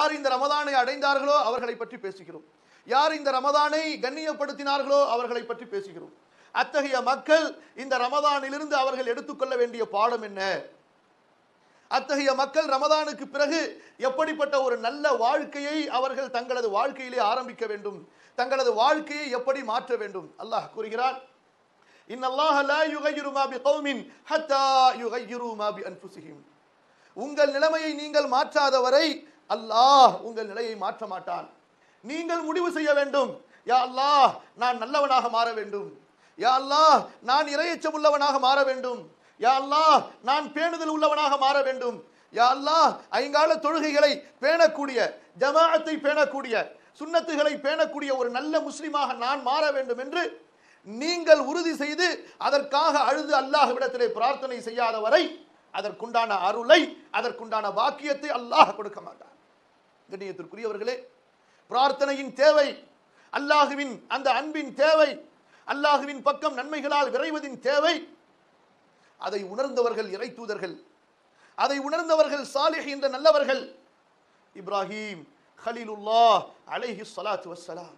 யார் இந்த ரமதானை அடைந்தார்களோ அவர்களை பற்றி பேசுகிறோம். யார் இந்த ரமதானை கண்ணியப்படுத்தினார்களோ அவர்களை பற்றி பேசுகிறோம். அத்தகைய மக்கள் இந்த ரமதானிலிருந்து அவர்கள் எடுத்துக்கொள்ள வேண்டிய பாடம் என்ன? அத்தகைய மக்கள் ரமதானுக்கு பிறகு எப்படிப்பட்ட ஒரு நல்ல வாழ்க்கையை அவர்கள் தங்களது வாழ்க்கையிலே ஆரம்பிக்க வேண்டும், தங்களது வாழ்க்கையை எப்படி மாற்ற வேண்டும்? அல்லாஹ் கூறுகிறான், இன்னல்லாஹ லா யுகையிரு மா பிகௌமின் ஹத்தா யுகையிரு மா பிஅன்ஃபுஸிஹிம். உங்கள் நிலைமையை நீங்கள் மாற்றாத வரை அல்லாஹ் உங்கள் நிலையை மாற்ற மாட்டான். நீங்கள் முடிவு செய்ய வேண்டும், யா அல்லாஹ் நான் நல்லவனாக மாற வேண்டும், யா அல்லாஹ் நான் இறையச்சம் உள்ளவனாக மாற வேண்டும், யா அல்லாஹ் நான் பேணுதல் உள்ளவனாக மாற வேண்டும், யா அல்லாஹ் ஐங்கால தொழுகைகளை பேணக்கூடிய, ஜமாஅத்தை பேணக்கூடிய, சுன்னத்துகளை பேணக்கூடிய ஒரு நல்ல முஸ்லிமாக நான் மாற வேண்டும் என்று நீங்கள் உறுதி செய்து அதற்காக அழுது அல்லாஹ்விடத்திலே பிரார்த்தனை செய்யாத வரை அதற்குண்டான அருளை, அதற்குண்டான பாக்கியத்தை அல்லாஹ் கொடுக்க மாட்டான். கண்ணியத்திற்குரியவர்களே, பிரார்த்தனையின் தேவை, அல்லாஹுவின் அந்த அன்பின் தேவை, அல்லாஹுவின் பக்கம் நன்மைகளால் விரைவதின் தேவை, அதை உணர்ந்தவர்கள் இறை தூதர்கள், அதை உணர்ந்தவர்கள் சாலிஹ் என்ற நல்லவர்கள். இப்ராஹிம் கலீலுல்லாஹ் அலைஹி ஸலாத்து வஸ்ஸலாம்